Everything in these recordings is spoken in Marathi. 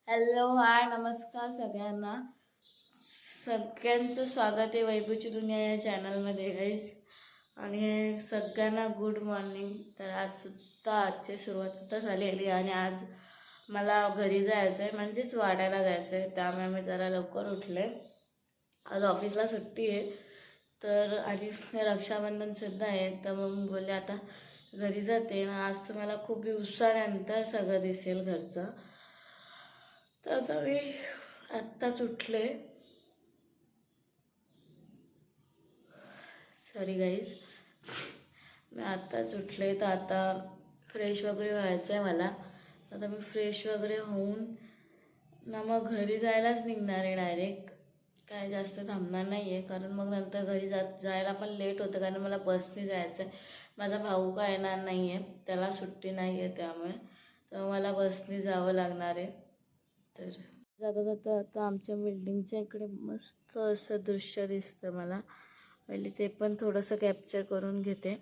हॅलो हाय नमस्कार सगळ्यांचं स्वागत आहे वैभवची दुनिया या चॅनलमध्ये गाईज. आणि सगळ्यांना गुड मॉर्निंग. तर आजची सुरुवातसुद्धा झालेली आणि आज मला घरी जायचं आहे, म्हणजेच वाड्याला जायचं आहे. त्यामुळे मी जरा लवकर उठले. आज ऑफिसला सुट्टी आहे तर आणि रक्षाबंधनसुद्धा आहे, तर मग बोलले आता घरी जाते ना. आज तुम्हाला खूप दिवसानंतर सगळं दिसेल घरचं. तर आता मी आत्ताच उठले. सॉरी गाईज, मी आत्ताच उठले. तर आता फ्रेश वगैरे व्हायचं आहे मला. आता मी फ्रेश वगैरे होऊन ना मग घरी जायलाच निघणार आहे डायरेक्ट. काय जास्त थांबणार नाही आहे, कारण मग नंतर घरी जायला पण लेट होतं, कारण मला बसने जायचं आहे. माझा भाऊ काय येणार नाही आहे, त्याला सुट्टी नाही आहे, त्यामुळे तर मला बसने जावं लागणार आहे. तर जाता जाता आता आमच्या बिल्डिंगच्या इकडे मस्त असं दृश्य दिसतं मला. पहिले ते पण थोडंसं कॅप्चर करून घेते.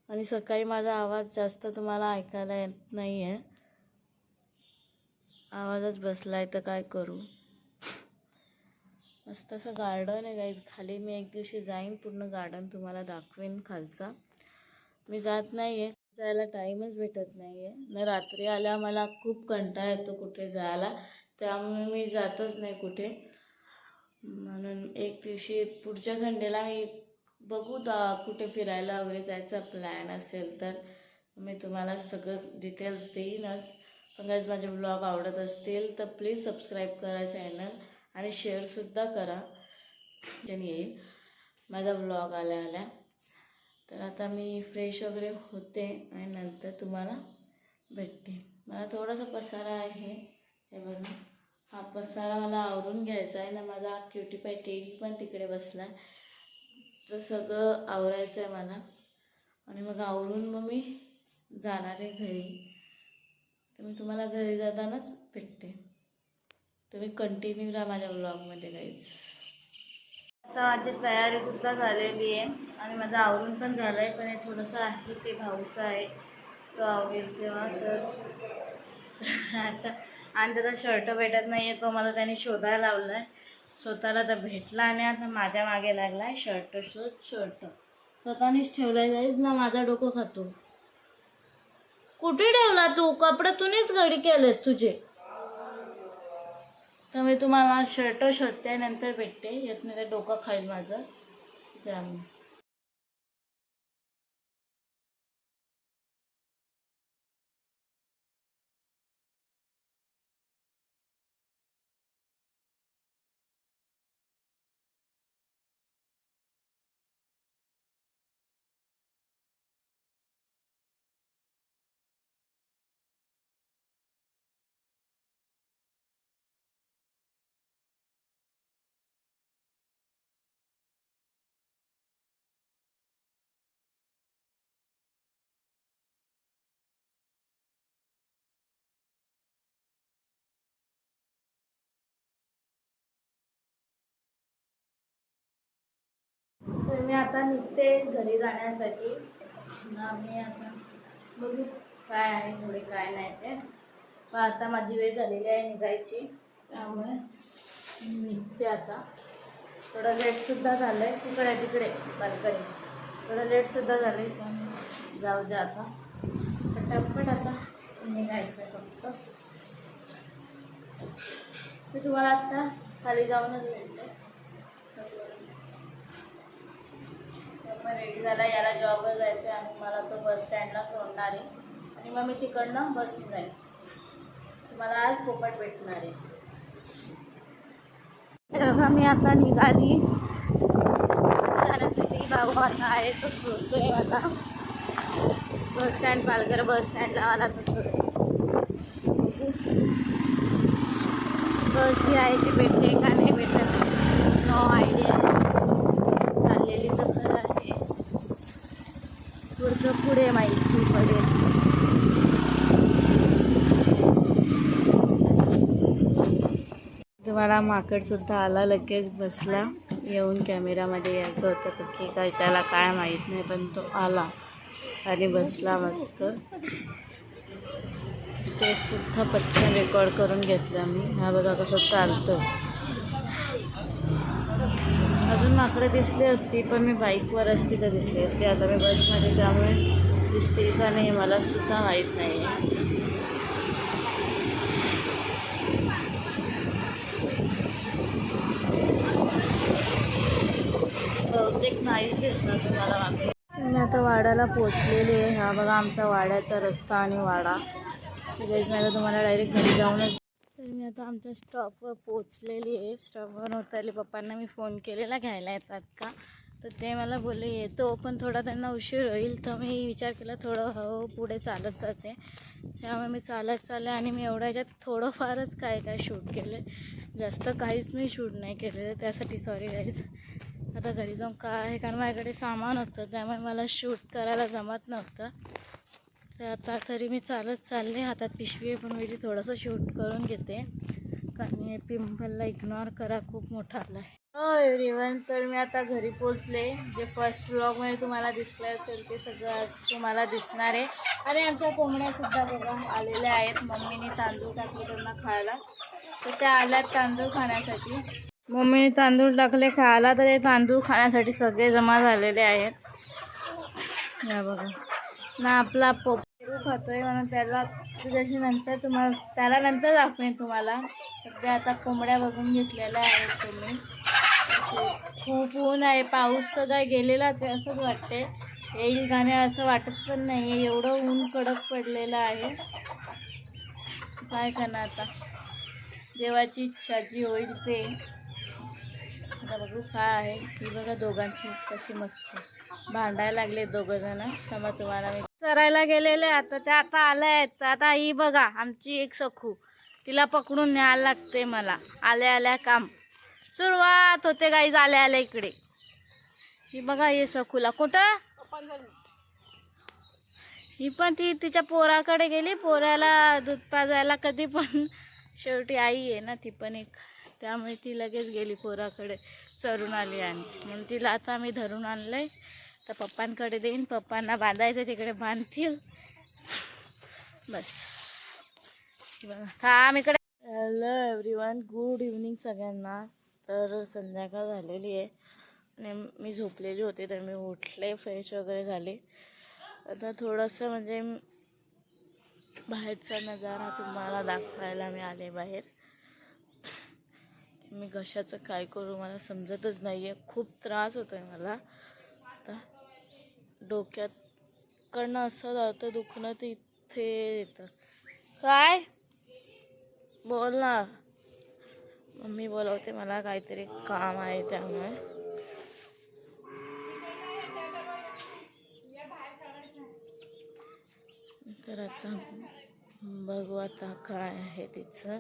आणि सकाळी माझा आवाज जास्त तुम्हाला ऐकायला येत नाही आहे, आवाजच बसला आहे, तर काय करू. मस्त असं गार्डन आहे गाईज खाली. मी एक दिवशी जाईन, पूर्ण गार्डन तुम्हाला दाखवेन खालचा. मी जात नाही आहे, जायला टाईमच भेटत नाही आहे ना. रात्री आल्या मला खूप कंटाळा येतो कुठे जायला, त्यामुळे मी जातच नाही कुठे. म्हणून एक दिवशी पुढच्या संडेला मी बघू कुठे फिरायला वगैरे जायचा प्लॅन असेल तर मी तुम्हाला सगळं डिटेल्स देईनच. पण गाईज माझे ब्लॉग आवडत असतील तर प्लीज सबस्क्राईब करा चॅनल आणि शेअरसुद्धा करा, त्याने येईल माझा ब्लॉग आल्या. तर आता मी फ्रेश वगैरे होते आणि नंतर तुम्हाला भेटते. मला थोडासा पसारा आहे, हे बघा. हा पसारा मला आवरून घ्यायचा आहे ना. माझा क्युटी पाय टेडी पण तिकडे बसला आहे, तर सगळं आवरायचं आहे मला. आणि मग आवरून मग मी जाणार आहे घरी. तर मी तुम्हाला घरी जातानाच भेटते. तुम्ही कंटिन्यू राहा माझ्या ब्लॉगमध्ये गाईज. आता माझी तयारीसुद्धा झालेली आहे आणि माझं आवरून पण झालं आहे, पण हे थोडंसं आहे ते भाऊचं आहे, तो आवडेल तेव्हा. तर आता आणि त्याचा शर्ट भेटत नाही आहे, तो मला त्याने शोधायला लावला आहे. स्वतःला तर भेटला आणि आता माझ्या मागे लागला आहे. शर्ट स्वतःनेच ठेवला आहे गाईज ना. माझा डोकं खातो. कुठे ठेवला तू? कपडे तूनेच घडी केलेत तुझे. तर मी तुम्हाला शर्ट शोधते, नंतर भेटते. येत नाही तर डोकं खाईल माझं. जाम तर मी आता निघते घरी जाण्यासाठी. मी आता बघू काय आहे पुढे काय नाही ते. पण आता माझी वेळ झालेली आहे निघायची, त्यामुळे निघते आता. थोडं लेटसुद्धा झालं आहे. तिकडे बाल्कनी थोडं लेटसुद्धा झालं आहे, पण जाऊ द्या आता. पटापट आता निघायचं आहे फक्त. मी तुम्हाला आत्ता खाली जाऊनच भेटते. मग रेडी झाला, याला जॉबवर जायचं आहे आणि मला तो बस स्टँडला सोडणार आहे आणि मग मी तिकडनं बसने जाईल. तुम्हाला आज पोपट भेटणार आहे. तेव्हा मी आता निघाली जाण्यासाठी. भाऊ आता आहे तो सोडतोय मला बस स्टँड, पालघर बस स्टँडला आला तो सोडतो. बस जी आहे ती भेटते का नाही भेटत नो आयडिया. चाललेली तर खरं आहे, पुढचं पुढे माहिती पडेल. तुम्हाला माकडसुद्धा आला, लगेच बसला. येऊन कॅमेरामध्ये यायचं होतं की काय त्याला काय माहीत नाही, पण तो आला आणि बसला मस्त. ते सुद्धा पटकन रेकॉर्ड करून घेतलं मी. हा बघा कसं चालतं. अजून माकडं दिसली असती पण मी बाईकवर असती तर दिसली असती. आता मी बसमध्ये, त्यामुळे दिसतील का नाही मला सुद्धा माहीत नाही आहे. बहुतेक नाहीच दिसणार तुम्हाला मागे. मी आता वाड्याला पोचलेली आहे. हा बघा आमचा वाड्याचा रस्ता आणि वाडा. तिथेच मी आता तुम्हाला डायरेक्ट घरी जाऊनच. तर मी आता आमच्या स्टॉपवर पोचलेली आहे. स्टॉपवर उतरले. पप्पांना मी फोन केलेला घ्यायला येतात का, तर ते मला बोलले येतो, पण थोडा त्यांना उशीर होईल. तर मी विचार केला थोडं पुढे चालत जाते. त्यामुळे मी चालत चालले आणि मी एवढ्या ह्याच्यात थोडंफारच काय शूट केलं, जास्त काहीच मी शूट नाही केलेलं. त्यासाठी सॉरी गाईज. आता घरी जाऊन काय आहे, कारण माझ्याकडे सामान होतं त्यामुळे मला शूट करायला जमत नव्हतं. तर आता तरी मी चालत चालले. हातात पिशवी आहे पण मी थोडंसं शूट करून घेते, कारण हे पिंपलला इग्नोर करा खूप मोठा आला आहे. हो एव्हरीवन, तर मी आता घरी पोचले. जे फर्स्ट व्लॉगमध्ये तुम्हाला दिसलं असेल ते सगळं आज तुम्हाला दिसणार आहे. आणि आमच्या कोंबड्यासुद्धा बघा आलेल्या आहेत. मम्मीने तांदूळ टाकले त्यांना खायला, तर त्या आल्यात तांदूळ खाण्यासाठी. मम्मीने तांदूळ टाकले खायला, तर ते तांदूळ खाण्यासाठी सगळे जमा झालेले आहेत. या बघा ना, आपला पोपरू खातोय म्हणून त्याची नंतर त्याला नंतर दाखवेन तुम्हाला. सध्या आता कोंबड्या बघून घेतलेल्या आहेत तुम्ही. खूप ऊन आहे. पाऊस तर काय गेलेलाच आहे असंच वाटते. येईल का नाही असं वाटत पण नाही आहे, एवढं ऊन कडक पडलेलं आहे. काय करणार आता, देवाची इच्छा जी होईल ते. आता बघू काय आहे. ही बघा दोघांची कशी मस्त भांडायला लागले दोघंजण. तर मग तुम्हाला मी चरायला गेलेले आता ते आता आले आहेत. आता ही बघा आमची एक सखू, तिला पकडून न्यायला लागते मला. आल्या आल्या काम सुरुवात होते गाईज. आल्या आल्या इकडे ही बघा, हे सखूला कुठं, ही पण ती तिच्या पोराकडे गेली. पोराला दूध पाजायला कधी पण शेवटी आई आहे ना ती पण एक, त्यामुळे ती लगेच गेली पोराकडे, चरून आली. आणि म्हणून तिला आता मी धरून आणलंय. तर पप्पांकडे देईन, पप्पांना बांधायचं, तिकडे बांधतील बस. हा इकडे. हॅलो एव्हरीवन, गुड इव्हनिंग सगळ्यांना. तर संध्याकाळ झालेली आहे आणि मी झोपलेली होते, तर मी उठले, फ्रेश वगैरे झाले. आता थोडंसं म्हणजे बाहेरचा नजारा तुम्हाला दाखवायला मी आले बाहेर. मी घशाचं काय करू मला समजतच नाही आहे. खूप त्रास होतो आहे मला. आता डोक्यात कडनं असं जातं दुखणं, ते इथे येतं. काय बोल ना, मम्मी बोलवते मला, काहीतरी काम आहे त्यामुळे. तर आता बघू आता काय आहे तिचं.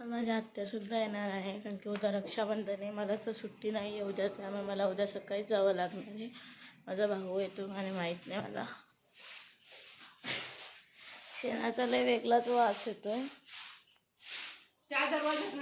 माझ्या आत्यासुद्धा येणार आहे, कारण की उद्या रक्षाबंधन आहे. मला तर सुट्टी नाही आहे उद्या, त्यामुळे मला उद्या सकाळी जावं लागणार आहे. माझा भाऊ येतो आणि माहीत नाही मला. शेणाचा लय वेगळाच वास येतोय. त्या दरवाजात